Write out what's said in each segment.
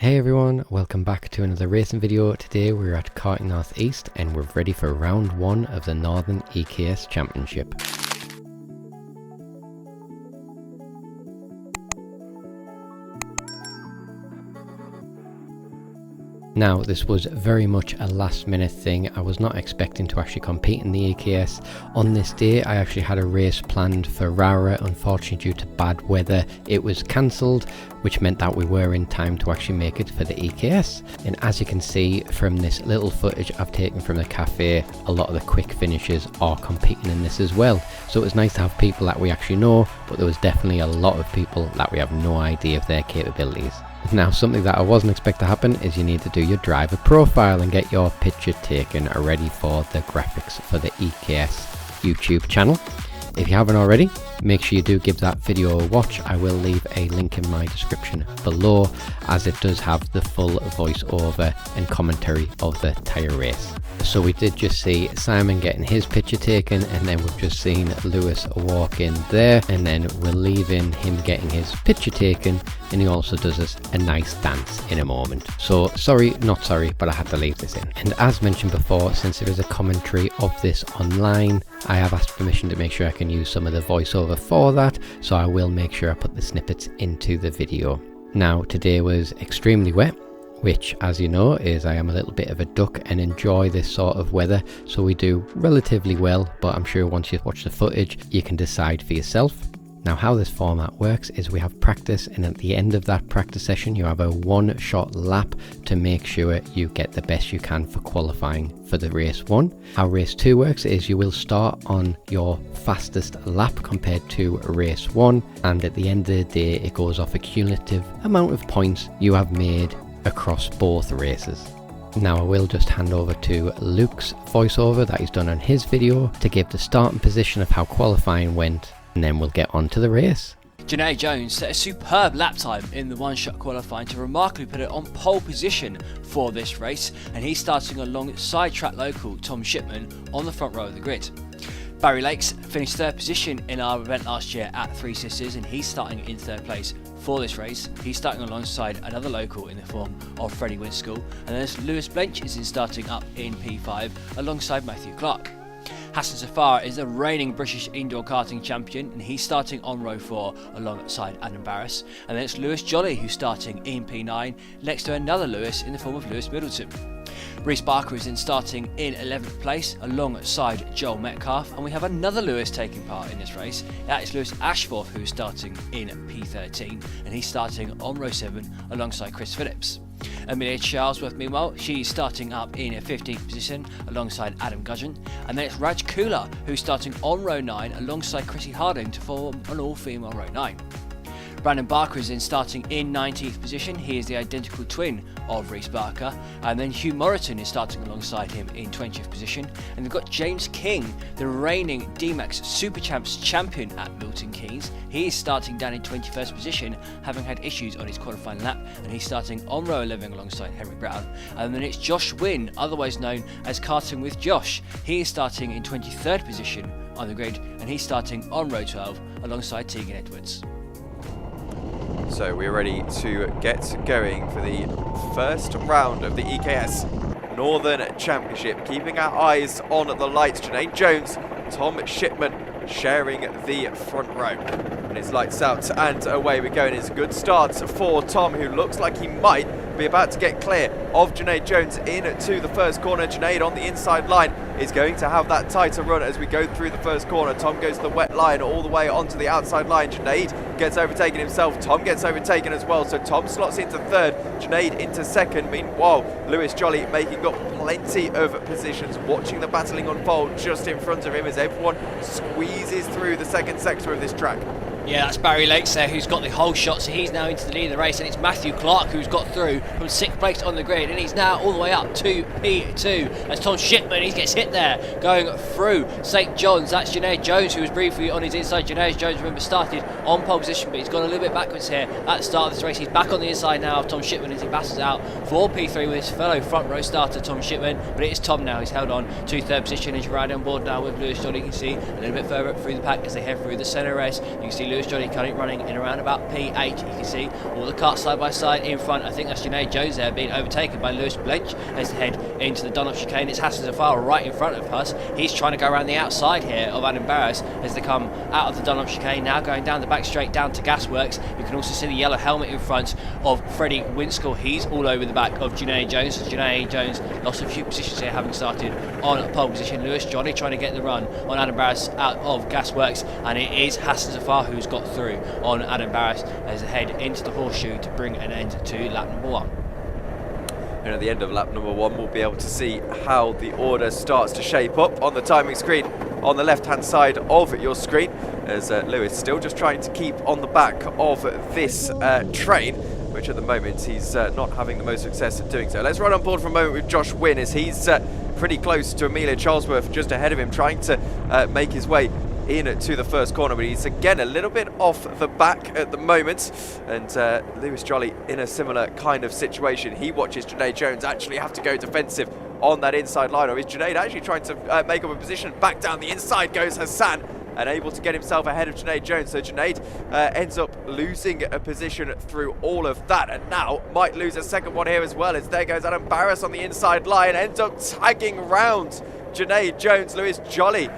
Hey everyone, welcome back to another racing video. Today we're at Karting North East and we're ready for round 1 of the Northern EKS Championship. Now, this was very much a last minute thing. I was not expecting to actually compete in the EKS. On this day, I actually had a race planned for Rara. Unfortunately, due to bad weather, it was cancelled, which meant that we were in time to actually make it for the EKS. And as you can see from this little footage I've taken from the cafe, a lot of the quick finishers are competing in this as well. So it was nice to have people that we actually know, but there was definitely a lot of people that we have no idea of their capabilities. Now, something that I wasn't expecting to happen is you need to do your driver profile and get your picture taken ready for the graphics for the EKS YouTube channel. If you haven't already, make sure you do give that video a watch. I will leave a link in my description below, as it does have the full voiceover and commentary of the entire race. So we did just see Simon getting his picture taken, and then we've just seen Lewis walk in there, and then we're leaving him getting his picture taken, and he also does us a nice dance in a moment. So sorry, not sorry, but I had to leave this in. And as mentioned before, since there is a commentary of this online, I have asked permission to make sure I can use some of the voiceover for that, so I will make sure I put the snippets into the video. Now, today was extremely wet, which, as you know, is I am a little bit of a duck and enjoy this sort of weather, so we do relatively well, but I'm sure once you watch the footage you can decide for yourself. Now, how this format works is we have practice, and at the end of that practice session you have a one-shot lap to make sure you get the best you can for qualifying for the race 1. How race 2 works is you will start on your fastest lap compared to race 1, and at the end of the day it goes off a cumulative amount of points you have made across both races. Now, I will just hand over to Luke's voiceover that he's done on his video to give the starting position of how qualifying went, and then we'll get on to the race. Janae Jones set a superb lap time in the one-shot qualifying to remarkably put it on pole position for this race, and he's starting alongside track local Tom Shipman on the front row of the grid. Barry Lakes finished 3rd position in our event last year at Three Sisters, and he's starting in 3rd place for this race. He's starting alongside another local in the form of Freddie Winskell, and then Lewis Blench is starting up in P5 alongside Matthew Clark. Hassan Safar is the reigning British indoor karting champion, and he's starting on row 4 alongside Adam Barris. And then it's Lewis Jolly who's starting in P9 next to another Lewis in the form of Lewis Middleton. Reece Barker is then starting in 11th place alongside Joel Metcalf, and we have another Lewis taking part in this race. That is Lewis Ashforth, who's starting in P13, and he's starting on row 7 alongside Chris Phillips. Amelia Charlesworth, meanwhile, she's starting up in a 15th position alongside Adam Gudgeon, and then it's Raj Kula who's starting on row 9 alongside Chrissy Harding to form an all-female row 9. Brandon Barker is then starting in 19th position. He is the identical twin of Reece Barker. And then Hugh Morriton is starting alongside him in 20th position. And we've got James King, the reigning D-Max Super Champs champion at Milton Keynes. He is starting down in 21st position, having had issues on his qualifying lap, and he's starting on row 11 alongside Henry Brown. And then it's Josh Wynn, otherwise known as Karting with Josh. He is starting in 23rd position on the grid, and he's starting on row 12 alongside Tegan Edwards. So we're ready to get going for the first round of the EKS Northern Championship. Keeping our eyes on the lights, Janae Jones, Tom Shipman sharing the front row. And it's lights out and away we go. And it's a good start for Tom, who looks like he might be about to get clear of Janae Jones into the first corner. Janae on the inside line is going to have that tighter run as we go through the first corner. Tom goes to the wet line all the way onto the outside line. Janae gets overtaken himself. Tom gets overtaken as well. So Tom slots into 3rd, Janae into 2nd. Meanwhile, Lewis Jolly making up plenty of positions, watching the battling unfold just in front of him as everyone squeezes through the second sector of this track. Yeah, that's Barry Lakes there, who's got the whole shot, so he's now into the lead of the race, and it's Matthew Clark who's got through from 6th place on the grid, and he's now all the way up to P2 as Tom Shipman, he gets hit there going through St John's. That's Janae Jones, who was briefly on his inside. Janae Jones, remember, started on pole position, but he's gone a little bit backwards here at the start of this race. He's back on the inside now of Tom Shipman as he passes out for P3 with his fellow front row starter Tom Shipman, but it is Tom now. He's held on to 3rd position as you ride on board now with Lewis Jolly. You can see a little bit further up through the pack as they head through the centre race. You can see Lewis Lewis Johnny currently running in around about P8. You can see all the karts side by side in front. I think that's Junaid Jones there being overtaken by Lewis Blench as they head into the Dunlop chicane. It's Hassan Zafar right in front of us. He's trying to go around the outside here of Adam Barras as they come out of the Dunlop chicane, now going down the back straight down to Gasworks. You can also see the yellow helmet in front of Freddie Winskill. He's all over the back of Junaid Jones. Junaid Jones lost a few positions here, having started on pole position. Lewis Johnny trying to get the run on Adam Barras out of Gasworks, and it is Hassan Zafar who's got through on Adam Barras as they head into the horseshoe to bring an end to lap number 1. And at the end of lap number 1, we'll be able to see how the order starts to shape up on the timing screen on the left-hand side of your screen, as Lewis still just trying to keep on the back of this train, which at the moment he's not having the most success at doing so. Let's run on board for a moment with Josh Wynn, as he's pretty close to Amelia Charlesworth, just ahead of him, trying to make his way in to the first corner, but he's again a little bit off the back at the moment. And Lewis Jolly in a similar kind of situation. He watches Junaid Jones actually have to go defensive on that inside line, or is Junaid actually trying to make up a position? Back down the inside goes Hassan, and able to get himself ahead of Junaid Jones. So Junaid ends up losing a position through all of that, and now might lose a second one here as well, as there goes Adam Barras on the inside line, ends up tagging round Junaid Jones. Lewis Jolly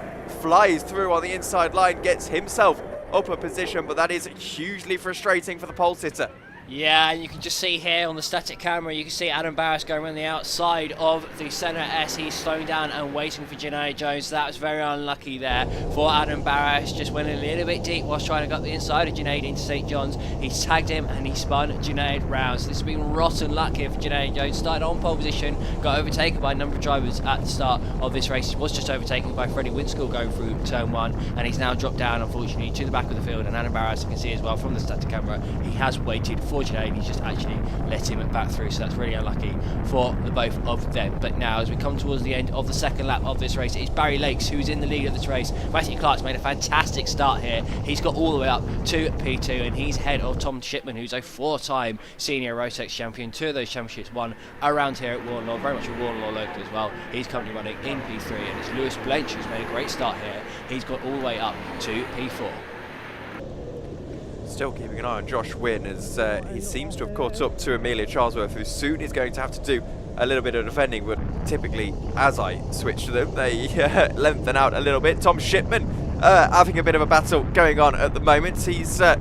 flies through on the inside line, gets himself up a position, but that is hugely frustrating for the pole sitter. Yeah, and you can just see here on the static camera, you can see Adam Barras going around the outside of the centre S. He's slowing down and waiting for Junaid Jones. That was very unlucky there for Adam Barras. Just went a little bit deep whilst trying to go up the inside of Junaid into St John's. He tagged him and he spun Junaid round. So this has been rotten luck here for Junaid Jones. Started on pole position, got overtaken by a number of drivers at the start of this race. He was just overtaken by Freddie Winskill going through turn 1, and he's now dropped down, unfortunately, to the back of the field. And Adam Barras, you can see as well from the static camera, he has waited for Junaid. He's just actually let him back through, so that's really unlucky for the both of them. But now, as we come towards the end of the second lap of this race, it's Barry Lakes who's in the lead of this race. Matthew Clark's made a fantastic start here. He's got all the way up to P2, and he's ahead of Tom Shipman, who's a 4-time senior Rotex champion. 2 of those championships won around here at Warden Law, very much a Warden Law local as well. He's currently running in P3, and it's Lewis Blench who's made a great start here. He's got all the way up to P4. Still keeping an eye on Josh Wynn, as he seems to have caught up to Amelia Charlesworth, who soon is going to have to do a little bit of defending, but typically as I switch to them, they lengthen out a little bit. Tom Shipman having a bit of a battle going on at the moment. He's up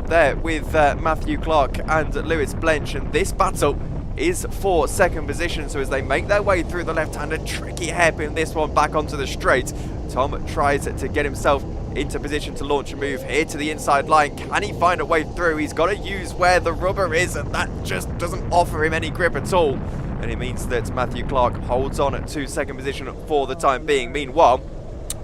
there with Matthew Clark and Lewis Blench, and this battle is for second position. So as they make their way through the left-hander, tricky hairpin this one back onto the straight. Tom tries to get himself into position to launch a move here to the inside line. Can he find a way through? He's got to use where the rubber is, and that just doesn't offer him any grip at all. And it means that Matthew Clark holds on to second position for the time being. Meanwhile,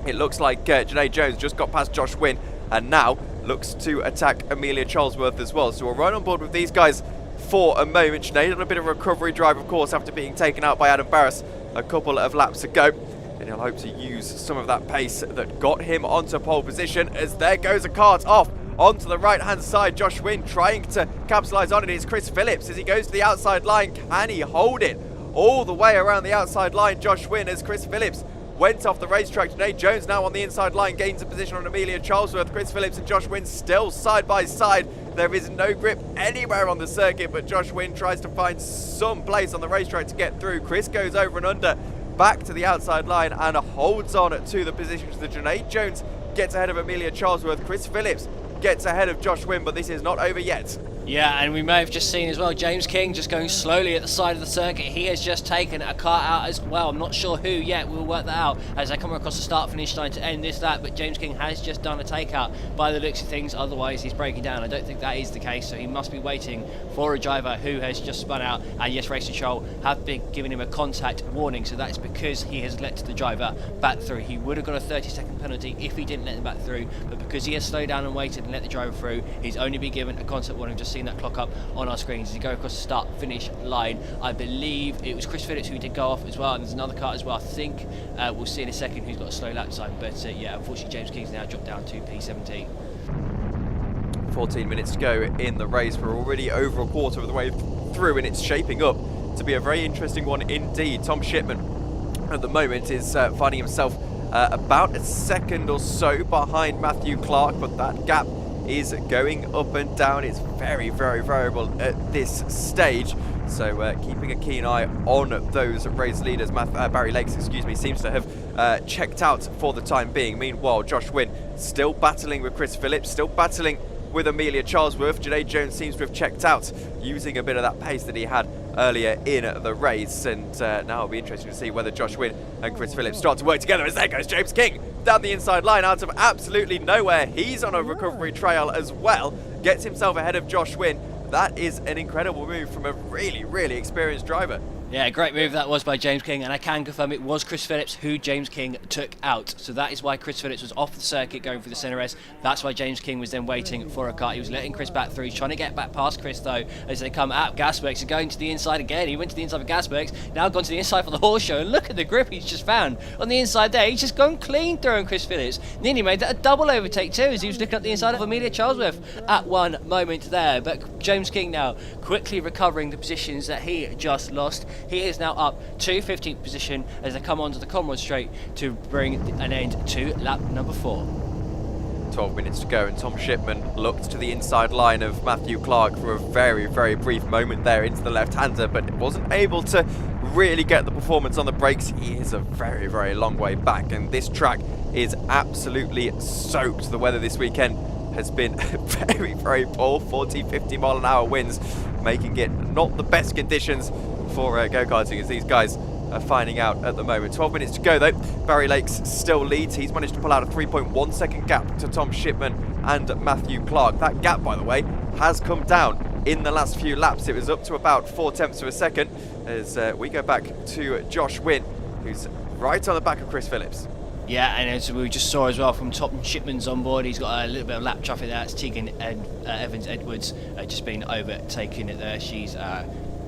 it looks like Junaid Jones just got past Josh Wynn and now looks to attack Amelia Charlesworth as well. So we're right on board with these guys for a moment. Junaid on a bit of a recovery drive, of course, after being taken out by Adam Barras a couple of laps ago. And he'll hope to use some of that pace that got him onto pole position, as there goes a kart off onto the right-hand side. Josh Wynn trying to capitalise on it. It's Chris Phillips as he goes to the outside line. Can he hold it all the way around the outside line? Josh Wynn, as Chris Phillips went off the racetrack. Junaid Jones now on the inside line, gains a position on Amelia Charlesworth. Chris Phillips and Josh Wynn still side by side. There is no grip anywhere on the circuit, but Josh Wynn tries to find some place on the racetrack to get through. Chris goes over and under, back to the outside line, and holds on to the positions. The Junaid Jones gets ahead of Amelia Charlesworth. Chris Phillips gets ahead of Josh Wynn, but this is not over yet. Yeah, and we may have just seen as well James King just going slowly at the side of the circuit. He has just taken a car out as well. I'm not sure who yet. We'll work that out as I come across the start-finish line to end this lap. But James King has just done a takeout by the looks of things. Otherwise, he's breaking down. I don't think that is the case. So he must be waiting for a driver who has just spun out. And yes, Race Control have been giving him a contact warning. So that is because he has let the driver back through. He would have got a 30-second penalty if he didn't let him back through. But because he has slowed down and waited and let the driver through, he's only been given a contact warning. Just seen that clock up on our screens as you go across the start-finish line. I believe it was Chris Phillips who did go off as well, and there's another car as well. I think we'll see in a second who's got a slow lap time, but yeah, unfortunately James King's now dropped down to P17. 14 minutes to go in the race. We're already over a quarter of the way through, and it's shaping up to be a very interesting one indeed. Tom Shipman at the moment is finding himself about a second or so behind Matthew Clark, but that gap is going up and down. It's very, very variable at this stage. So keeping a keen eye on those race leaders. Barry Lakes, seems to have checked out for the time being. Meanwhile, Josh Wynn still battling with Chris Phillips, still battling with Amelia Charlesworth. Janae Jones seems to have checked out, using a bit of that pace that he had earlier in the race. And now it'll be interesting to see whether Josh Wynn and Chris Phillips start to work together, as there goes James King down the inside line out of absolutely nowhere. He's on a recovery trail as well, gets himself ahead of Josh Wynn. That is an incredible move from a really, really experienced driver. Yeah, great move that was by James King, and I can confirm it was Chris Phillips who James King took out. So that is why Chris Phillips was off the circuit going through the centre S. That's why James King was then waiting for a car. He was letting Chris back through. He's trying to get back past Chris though as they come out. Gasworks are going to the inside again. He went to the inside for Gasworks, now gone to the inside for the Horse Show. And look at the grip he's just found on the inside there. He's just gone clean through on Chris Phillips. Nearly made that a double overtake too, as he was looking at the inside of Amelia Charlesworth at one moment there. But James King now quickly recovering the positions that he just lost. He is now up to 15th position as they come onto the Conrod Straight to bring an end to lap number 4. 12 minutes to go, and Tom Shipman looked to the inside line of Matthew Clark for a very, very brief moment there into the left-hander, but wasn't able to really get the performance on the brakes. He is a very, very long way back, and this track is absolutely soaked. The weather this weekend has been very, very poor. 40-50 mile an hour winds, making it not the best conditions for go-karting, as these guys are finding out at the moment. 12 minutes to go though. Barry Lakes still leads. He's managed to pull out a 3.1 second gap to Tom Shipman and Matthew Clark. That gap, by the way, has come down in the last few laps. It was up to about 0.4 of a second as we go back to Josh Wynn, who's right on the back of Chris Phillips. Yeah, and as we just saw as well from Tom Shipman's on board, he's got a little bit of lap traffic there. It's Tegan Evans-Edwards just been overtaking it there. She's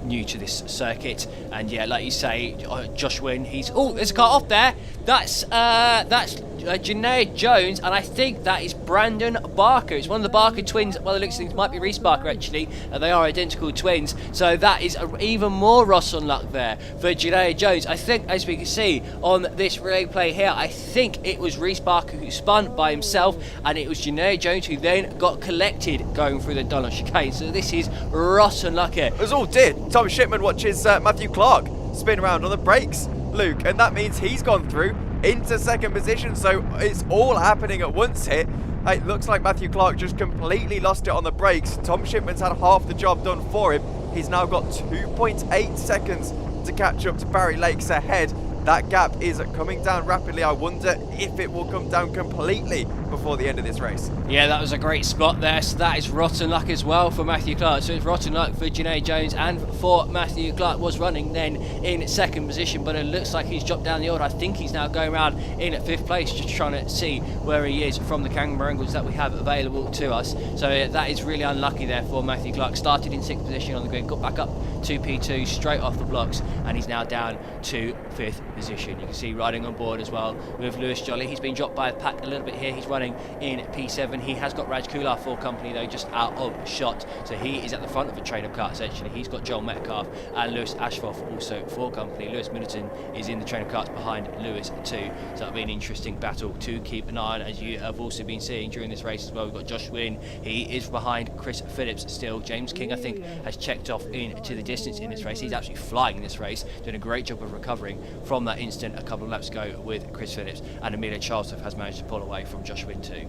new to this circuit, and yeah, like you say, Josh Wynn, there's a car off there. That's Janae Jones, and I think that is Brandon Barker. It's one of the Barker twins. Well, it looks like it might be Reese Barker actually. They are identical twins, so that is even more Ross on luck there for Janae Jones. I think, as we can see on this replay here, I think it was Reese Barker who spun by himself, and it was Janae Jones who then got collected going through the Donald chicane. So this is Ross on luck here. It was all did. Tom Shipman watches Matthew Clark spin around on the brakes, Luke, and that means he's gone through into second position, so it's all happening at once here. It looks like Matthew Clark just completely lost it on the brakes. Tom Shipman's had half the job done for him. He's now got 2.8 seconds to catch up to Barry Lakes ahead. That gap is coming down rapidly. I wonder if it will come down completely before the end of this race. Yeah, that was a great spot there. So that is rotten luck as well for Matthew Clark. So it's rotten luck for Janae Jones and for Matthew Clark. Was running then in second position, but it looks like he's dropped down the order. I think he's now going around in at 5th place, just trying to see where he is from the camera angles that we have available to us. So that is really unlucky there for Matthew Clark. Started in 6th position on the grid, got back up to P2 straight off the blocks, and he's now down to 5th position. You can see riding on board as well with Lewis Jolly. He's been dropped by a pack a little bit here. He's running in P7. He has got Raj Kular for company though, just out of shot. So he is at the front of the train of carts actually. He's got Joel Metcalf and Lewis Ashford also for company. Lewis Middleton is in the train of carts behind Lewis too. So that'll be an interesting battle to keep an eye on, as you have also been seeing during this race as well. We've got Josh Wynn. He is behind Chris Phillips still. James King, I think, has checked off into the distance in this race. He's absolutely flying in this race, doing a great job of recovering from that incident a couple of laps ago with Chris Phillips, and Amelia Charlesworth has managed to pull away from Josh Wynn too.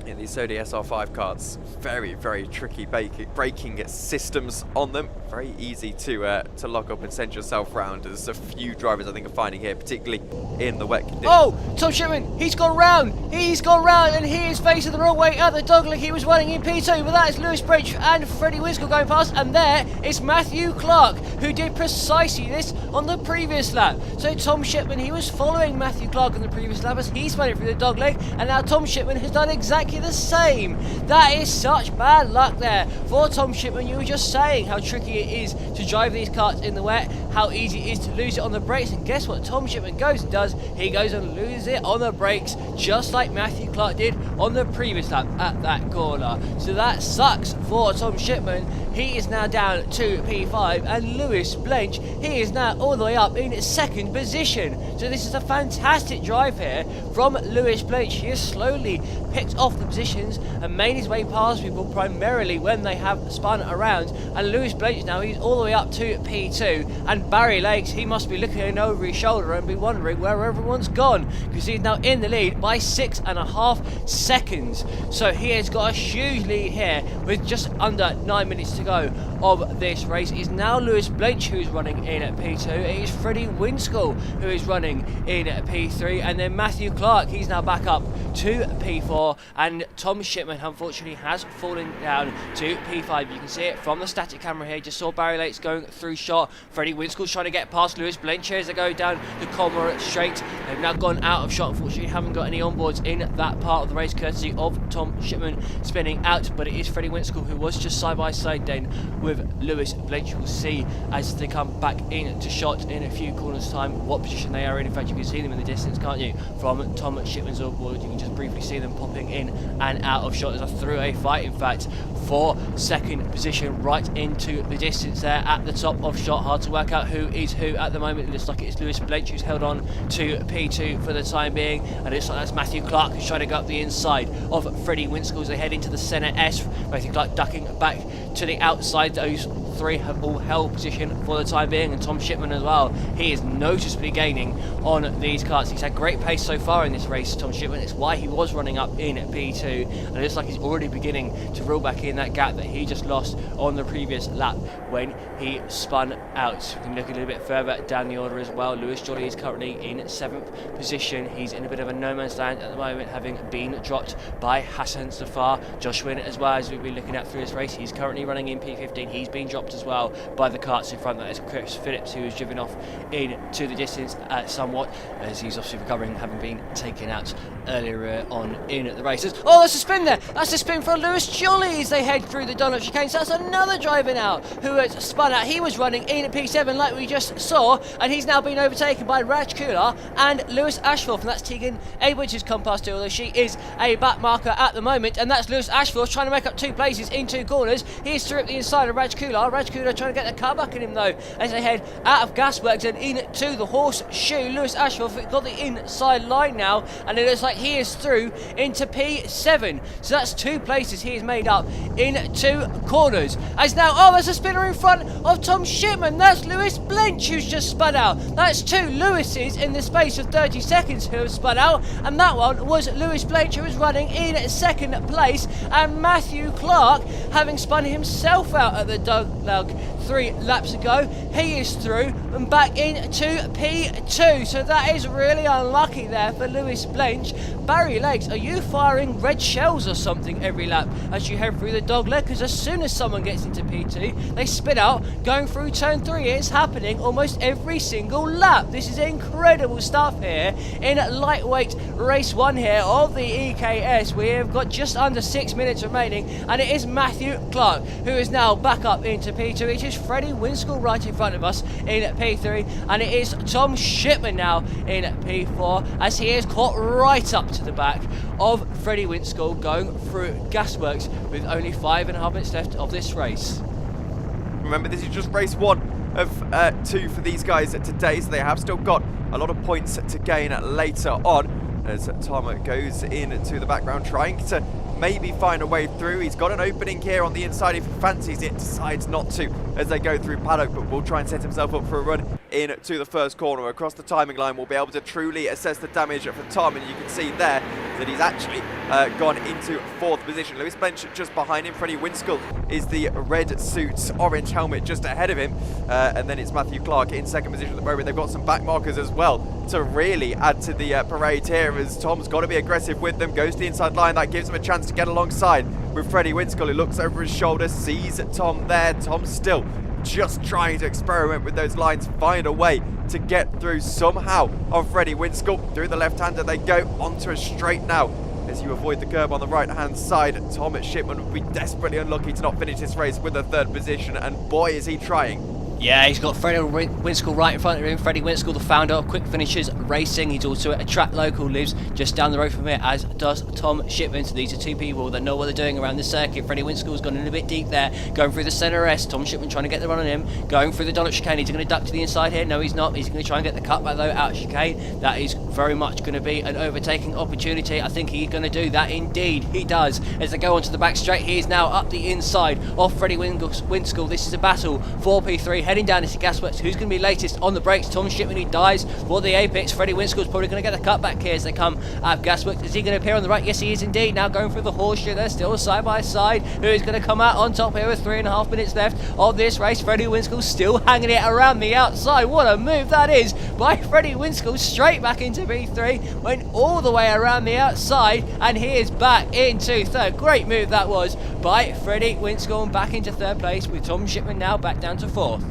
Yeah, these Sodi SR5 carts, very, very tricky braking systems on them. Very easy to lock up and send yourself round, as a few drivers I think are finding here, particularly in the wet conditions. Oh, Tom Shipman, he's gone round, and he is facing the wrong way at the dogleg. He was running in P2, but that is Lewis Bridge and Freddie Wiskel going past, and there is Matthew Clark, who did precisely this on the previous lap. So Tom Shipman, he was following Matthew Clark on the previous lap as he spun it through the dogleg, and now Tom Shipman has done exactly the same. That is such bad luck there for Tom Shipman. You were just saying how tricky it is to drive these karts in the wet, how easy it is to lose it on the brakes, and guess what Tom Shipman goes and does? He goes and loses it on the brakes, just like Matthew Clark did on the previous lap at that corner. So that sucks for Tom Shipman. He is now down to P5, and Lewis Blench, he is now all the way up in second position. So this is a fantastic drive here from Lewis Blench. He has slowly picked off the positions and made his way past people primarily when they have spun around. And Lewis Blench now, he's all the way up to P2, and Barry Lakes, he must be looking over his shoulder and be wondering where everyone's gone, because he's now in the lead by 6.5 seconds. So he has got a huge lead here with just under 9 minutes to go of this race. It is now Lewis Blench who's running in at P2. It is Freddie Winskell who is running in at P3, and then Matthew Clark, he's now back up to P4, and Tom Shipman unfortunately has fallen down to P5. You can see it from the static camera here. Just saw Barry Lakes going through shot. Freddie Winskell's trying to get past Lewis Blench as they go down the Colmore straight. They've now gone out of shot. Unfortunately, haven't got any onboards in that part of the race, courtesy of Tom Shipman spinning out, but it is Freddie Winskell who was just side by side then with Lewis Blench. We'll see as they come back into shot in a few corners time what position they are in. In fact, you can see them in the distance, can't you, from Tom Shipman's onboard. You can just briefly see them popping in and out of shot as a through-a fight, in fact, for second position right into the distance there at the top of shot. Hard to work out who is who at the moment. It looks like it's Lewis Blench who's held on to P2 for the time being, and it looks like that's Matthew Clark who's trying to go up the inside of Freddie Winskell as they head into the centre S. Matthew Clark ducking back to the outside. Those three have all held position for the time being, and Tom Shipman as well. He is noticeably gaining on these karts. He's had great pace so far in this race, Tom Shipman. It's why he was running up in P2, and it looks like he's already beginning to reel back in that gap that he just lost on the previous lap when he spun out. We can look a little bit further down the order as well. Lewis Jolly is currently in 7th position. He's in a bit of a no man's land at the moment, having been dropped by Hassan Zafar. Josh Wynn as well, as we've been looking at through this race, he's currently running in P15. He's been dropped as well by the karts in front. That is Chris Phillips, who was driven off into the distance somewhat, as he's obviously recovering, having been taken out earlier on in the races. Oh, that's a spin there. That's a spin for Lewis Jolly as they head through the Donut chicane. So that's another driver now who has spun out. He was running in at P7 like we just saw, and he's now been overtaken by Raj Kula and Lewis Ashforth, and that's Tegan Edwards who's come past too, although she is a back marker at the moment, and that's Lewis Ashforth trying to make up 2 places in 2 corners. He's through up the inside of Raj Kula. Raj Kula trying to get the car back in him though as they head out of Gasworks and into the Horseshoe. Lewis Ashforth got the inside line now, and it looks like he is through into P7. So that's 2 places he has made up in 2 corners. As now, oh, there's a spinner in front of Tom Shipman. That's Lewis Blench who's just spun out. That's 2 Lewises in the space of 30 seconds who have spun out, and that one was Lewis Blench who was running in 2nd place, and Matthew Clark, having spun himself out at the Doug 3 laps ago, he is through and back into P2. So that is really unlucky there for Lewis Blench. Barry Lakes, are you firing red shells or something every lap as you head through the dogleg? Because as soon as someone gets into P2, they spin out going through turn 3. It's happening almost every single lap. This is incredible stuff here in lightweight race 1 here of the EKS. We have got just under 6 minutes remaining, and it is Matthew Clark who is now back up into P2. It is Freddie Winskell right in front of us in P3, and it is Tom Shipman now in P4 as he is caught right up to the back of Freddie Winskell going through Gasworks with only 5.5 minutes left of this race. Remember, this is just race 1 of 2 for these guys today, so they have still got a lot of points to gain later on as Tom goes into the background trying to maybe find a way through. He's got an opening here on the inside if he fancies it, decides not to as they go through paddock, but will try and set himself up for a run into the first corner. Across the timing line, we'll be able to truly assess the damage for Tom, and you can see there that he's actually gone into 4th position. Lewis Blench just behind him. Freddie Winskell is the red suit, orange helmet just ahead of him, and then it's Matthew Clark in 2nd position at the moment. They've got some back markers as well to really add to the parade here, as Tom's got to be aggressive with them. Goes to the inside line, that gives him a chance to get alongside with Freddie Winskell, who looks over his shoulder, sees Tom there. Tom's still just trying to experiment with those lines, find a way to get through somehow on Freddie Winskell. Through the left-hander they go, onto a straight now as you avoid the curb on the right-hand side. Tom Shipman would be desperately unlucky to not finish this race with a 3rd position, and boy is he trying. Yeah, he's got Freddie Winskill right in front of him. Freddie Winskill, the founder of Quick Finishers Racing. He's also a track local, lives just down the road from here, as does Tom Shipman. So these are two people that know what they're doing around the circuit. Freddie Winskill's gone in a bit deep there, going through the centre S. Tom Shipman trying to get the run on him, going through the donut chicane. He's going to duck to the inside here. No, he's not. He's going to try and get the cutback though out of chicane. That is very much going to be an overtaking opportunity. I think he's going to do that. Indeed, he does. As they go onto the back straight, he is now up the inside of Freddie Winskill. This is a battle for P3, heading down into Gasworks. Who's going to be latest on the brakes? Tom Shipman, he dies for the apex. Freddie Winskill's probably going to get the cutback here as they come out of Gasworks. Is he going to appear on the right? Yes, he is indeed. Now going through the horseshoe. They're still side by side. Who is going to come out on top here with 3.5 minutes left of this race? Freddie Winskill still hanging it around the outside. What a move that is by Freddie Winskill, straight back into P3. Went all the way around the outside, and he is back into third. Great move that was by Freddie Winskill, and back into third place with Tom Shipman now back down to fourth.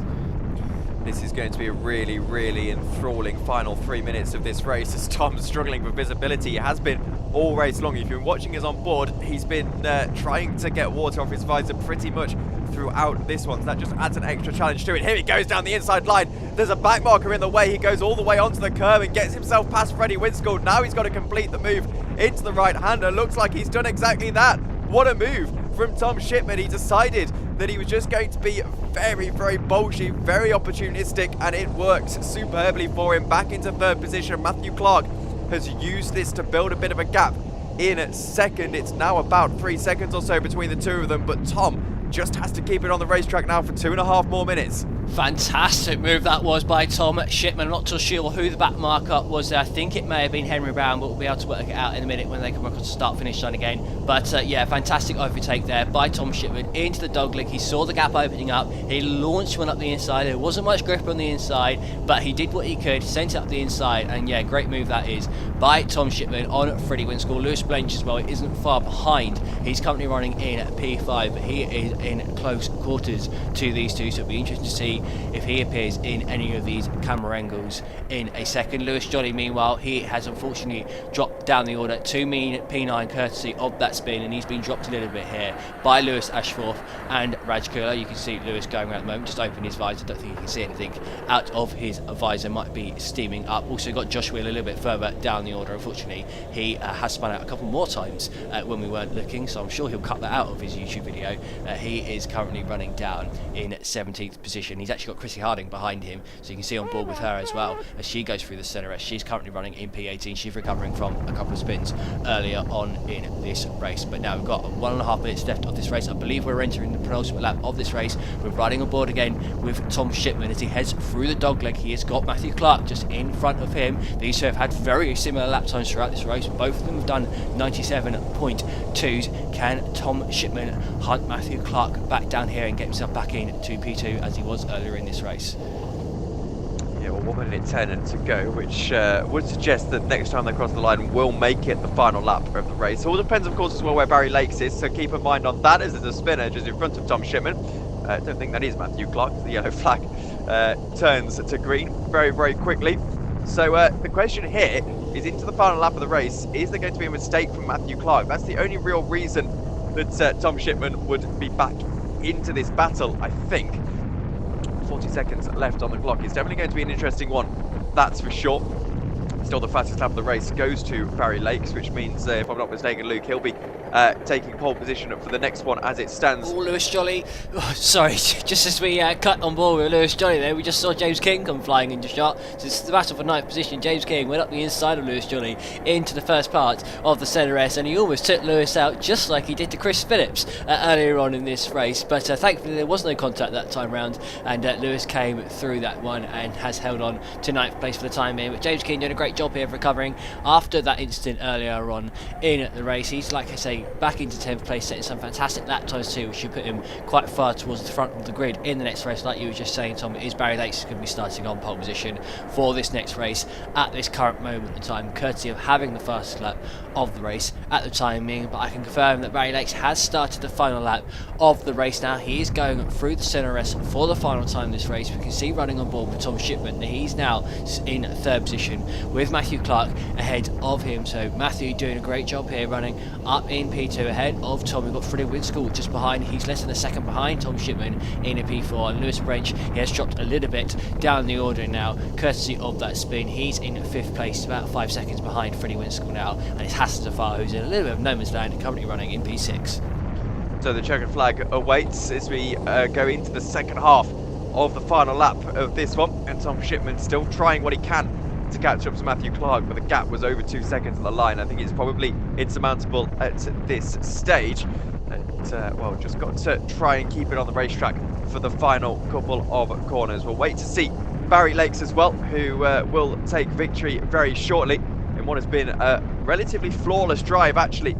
This is going to be a really, really enthralling final 3 minutes of this race, as Tom's struggling with visibility. He has been all race long. If you've been watching us on board, he's been trying to get water off his visor pretty much throughout this one, so that just adds an extra challenge to it. Here he goes down the inside line. There's a back marker in the way. He goes all the way onto the curb and gets himself past Freddie Winskill. Now he's got to complete the move into the right-hander. Looks like he's done exactly that. What a move from Tom Shipman. He decided that he was just going to be very, very bolshy, very opportunistic, and it worked superbly for him. Back into third position. Matthew Clark has used this to build a bit of a gap in second. It's now about 3 seconds or so between the two of them, but Tom just has to keep it on the racetrack now for 2.5 more minutes. Fantastic move that was by Tom Shipman. I'm not too sure who the back marker was there. I think it may have been Henry Brown, but we'll be able to work it out in a minute when they come across the start-finish line again. But yeah, fantastic overtake there by Tom Shipman into the dogleg. He saw the gap opening up. He launched one up the inside. There wasn't much grip on the inside, but he did what he could, sent it up the inside, and yeah, great move that is by Tom Shipman on Freddie Winskill. Lewis Blanche as well isn't far behind. He's currently running in at P5, but he is in close quarters to these two, so it'll be interesting to see if he appears in any of these camera angles in a second. Lewis Jolly, meanwhile, he has unfortunately dropped down the order to P9 courtesy of that spin, and he's been dropped a little bit here by Lewis Ashforth and Raj Kula. You can see Lewis going around at the moment, just open his visor. I don't think you can see anything out of his visor, might be steaming up. Also got Josh Wheel a little bit further down the order. Unfortunately, he has spun out a couple more times when we weren't looking, so I'm sure he'll cut that out of his YouTube video. He is currently running down in 17th position. He's actually got Chrissy Harding behind him, so you can see on board with her as well as she goes through the centre S. She's currently running in P18. She's recovering from a couple of spins earlier on in this race, but now we've got 1.5 minutes left of this race. I believe we're entering the penultimate lap of this race. We're riding on board again with Tom Shipman as he heads through the dogleg. He has got Matthew Clark just in front of him. These two have had very similar lap times throughout this race. Both of them have done 97.2s. Can Tom Shipman hunt Matthew Clark back down here and get himself back in to P2 as he was earlier in this race? Yeah, well, 1 minute 10 to go, which would suggest that next time they cross the line will make it the final lap of the race. All depends, of course, as well where Barry Lakes is, so keep in mind on that, as there's a spinner just in front of Tom Shipman. I don't think that is Matthew Clark. The yellow flag turns to green very, very quickly. So the question here is, into the final lap of the race, is there going to be a mistake from Matthew Clark? That's the only real reason that Tom Shipman would be back into this battle, I think. 40 seconds left on the clock. It's definitely going to be an interesting one, that's for sure. Still, the fastest lap of the race goes to Barry Lakes, which means, if I'm not mistaken, Luke, he'll be taking pole position for the next one as it stands. Oh, Lewis Jolly. Oh, sorry, just as we cut on board with Lewis Jolly there, we just saw James King come flying into shot. So this is the battle for 9th position. James King went up the inside of Lewis Jolly into the first part of the centre S, and he almost took Lewis out just like he did to Chris Phillips earlier on in this race. But thankfully there was no contact that time round, and Lewis came through that one and has held on to 9th place for the time being. But James King doing a great job here of recovering after that incident earlier on in the race. He's, like I say, back into 10th place, setting some fantastic lap times too, which should put him quite far towards the front of the grid in the next race. Like you were just saying, Tom, it is Barry Lakes going to be starting on pole position for this next race at this current moment in time, courtesy of having the fastest lap of the race at the time being. But I can confirm that Barry Lakes has started the final lap of the race now. He is going through the centre S for the final time this race. We can see running on board with Tom Shipman. He's now in 3rd position with Matthew Clark ahead of him. So Matthew doing a great job here, running up in in P2 ahead of Tom. We've got Freddie Winskell just behind. He's less than a second behind Tom Shipman in a P4. And Lewis Brench, he has dropped a little bit down the order now, courtesy of that spin. He's in 5th place, about 5 seconds behind Freddie Winskell now. And it's Hassan Zafar, who's in a little bit of no man's land, currently running in P6. So the checkered flag awaits as we go into the second half of the final lap of this one, and Tom Shipman still trying what he can to catch up to Matthew Clark, but the gap was over 2 seconds on the line. I think it's probably insurmountable at this stage, and well, just got to try and keep it on the racetrack for the final couple of corners. We'll wait to see Barry Lakes as well, who will take victory very shortly in what has been a relatively flawless drive actually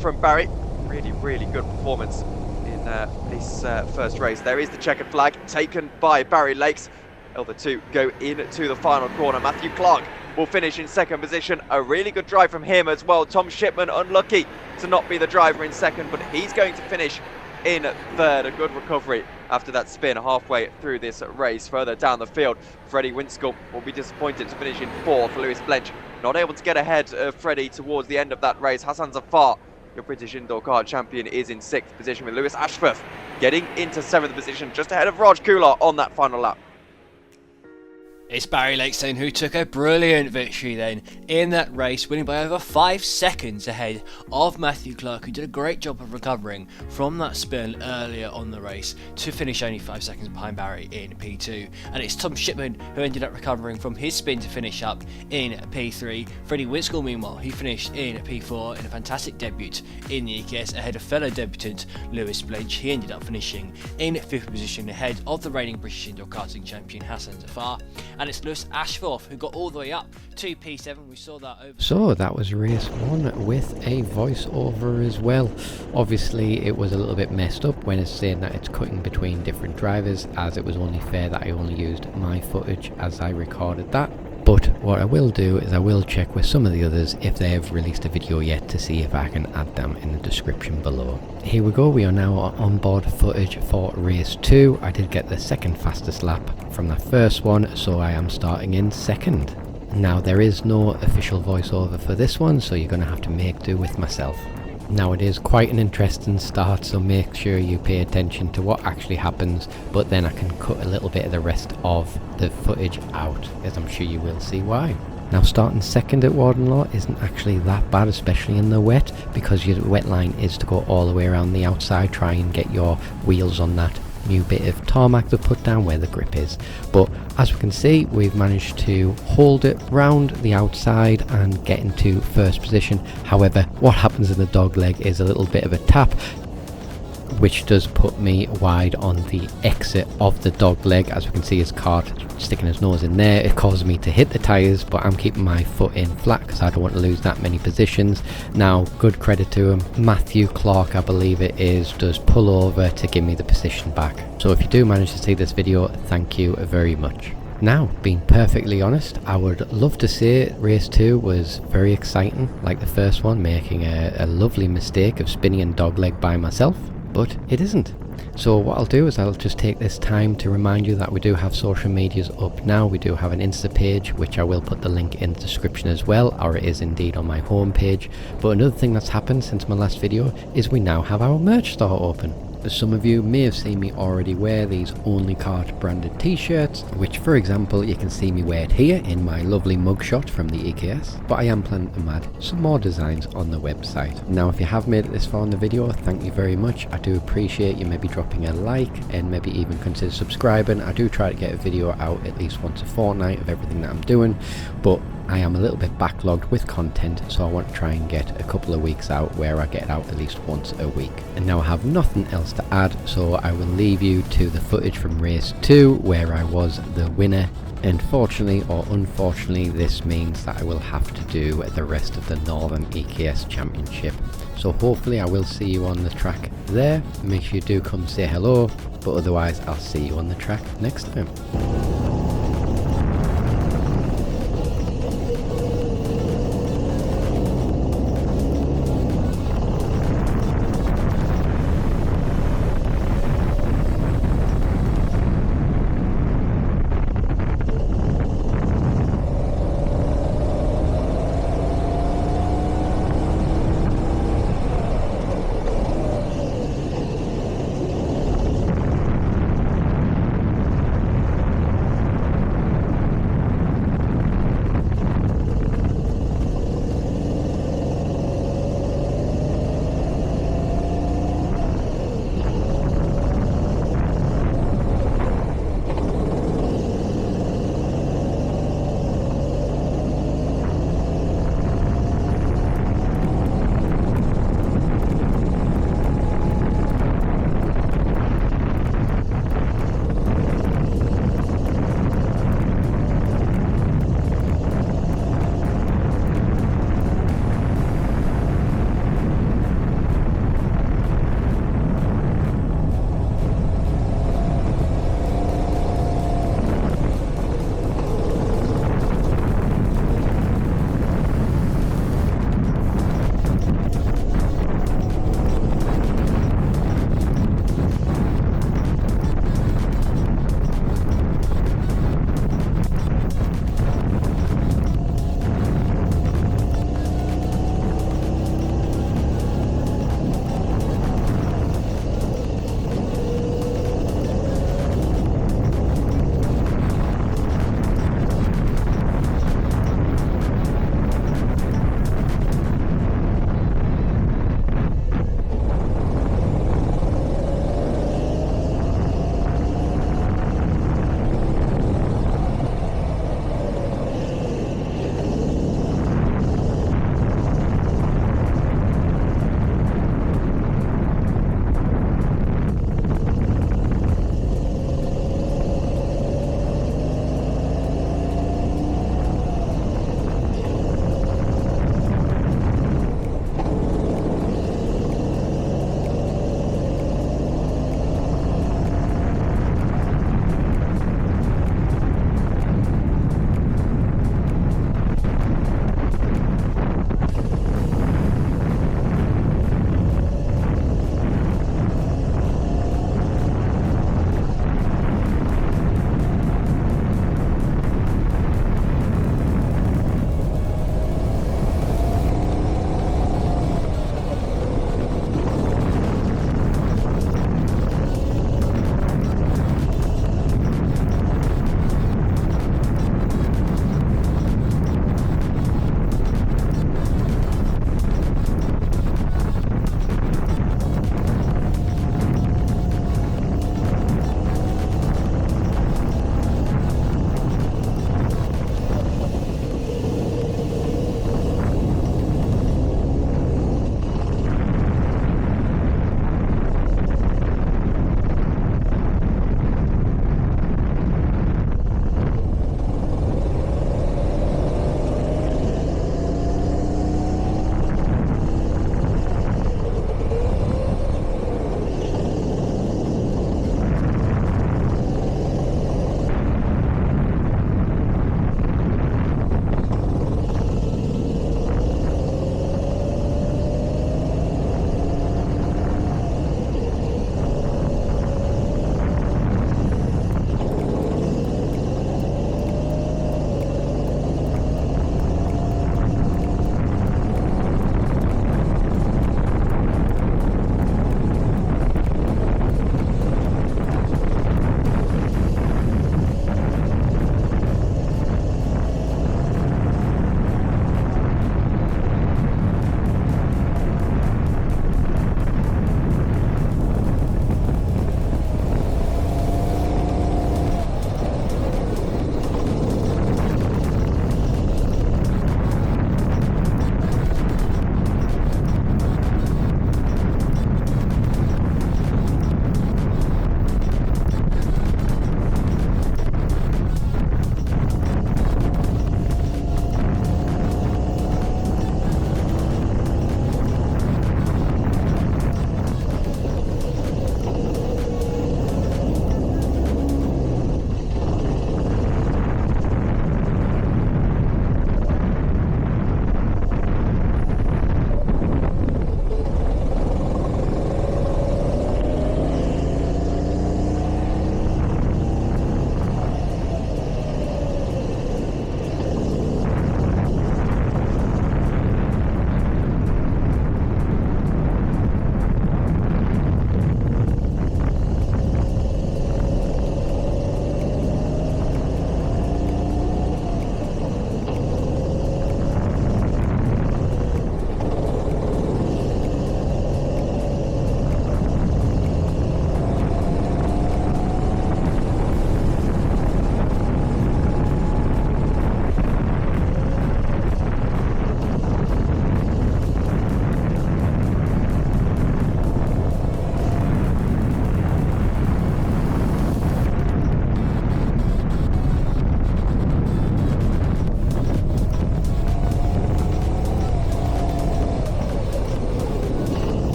from Barry. Really good performance in this first race. There is the checkered flag taken by Barry Lakes. The two go into the final corner. Matthew Clark will finish in second position. A really good drive from him as well. Tom Shipman unlucky to not be the driver in second, but he's going to finish in third. A good recovery after that spin halfway through this race. Further down the field, Freddie Winskell will be disappointed to finish in fourth. Lewis Blench not able to get ahead of Freddie towards the end of that race. Hassan Zafar, your British indoor kart champion, is in 6th position, with Lewis Ashworth getting into 7th position, just ahead of Raj Kular on that final lap. It's Barry Lakes then who took a brilliant victory then in that race, winning by over 5 seconds ahead of Matthew Clark, who did a great job of recovering from that spin earlier on the race to finish only 5 seconds behind Barry in P2. And it's Tom Shipman who ended up recovering from his spin to finish up in P3. Freddie Winskell, meanwhile, he finished in P4 in a fantastic debut in the EKS ahead of fellow debutant Lewis Blench. He ended up finishing in 5th position ahead of the reigning British indoor karting champion Hassan Zafar. And it's Lewis Ashworth who got all the way up to P7. We saw that over. So that was race 1 with a voiceover as well. Obviously it was a little bit messed up when it's saying that it's cutting between different drivers, as it was only fair that I only used my footage as I recorded that. But what I will do is I will check with some of the others if they have released a video yet, to see if I can add them in the description below. Here we go, we are now on onboard footage for race 2. I did get the second fastest lap from that first one, so I am starting in second. Now there is no official voiceover for this one, so you're going to have to make do with myself. Now it is quite an interesting start, so make sure you pay attention to what actually happens, but then I can cut a little bit of the rest of the footage out, as I'm sure you will see why. Now starting second at Warden Law isn't actually that bad, especially in the wet, because your wet line is to go all the way around the outside, try and get your wheels on that new bit of tarmac to put down where the grip is. But as we can see, we've managed to hold it round the outside and get into first position. However, what happens in the dog leg is a little bit of a tap, which does put me wide on the exit of the dog leg. As we can see, his kart sticking his nose in there. It causes me to hit the tyres, but I'm keeping my foot in flat because I don't want to lose that many positions. Now, good credit to him, Matthew Clark, I believe it is, does pull over to give me the position back. So if you do manage to see this video, thank you very much. Now, being perfectly honest, I would love to say race 2 was very exciting like the first one, making a lovely mistake of spinning in dogleg by myself, but it isn't. So what I'll do is I'll just take this time to remind you that we do have social medias up now. We do have an Insta page, which I will put the link in the description as well, or it is indeed on my home page. But another thing that's happened since my last video is we now have our merch store open. Some of you may have seen me already wear these Only Kart branded t-shirts, which for example you can see me wear it here in my lovely mugshot from the EKS, but I am planning to add some more designs on the website. Now if you have made it this far in the video, thank you very much. I do appreciate you maybe dropping a like and maybe even consider subscribing. I do try to get a video out at least once a fortnight of everything that I'm doing, but I am a little bit backlogged with content, so I want to try and get a couple of weeks out where I get it out at least once a week. And now I have nothing else to add, so I will leave you to the footage from race 2 where I was the winner. And fortunately or unfortunately, this means that I will have to do the rest of the Northern EKS Championship. So hopefully I will see you on the track there. Make sure you do come say hello, but otherwise I'll see you on the track next time.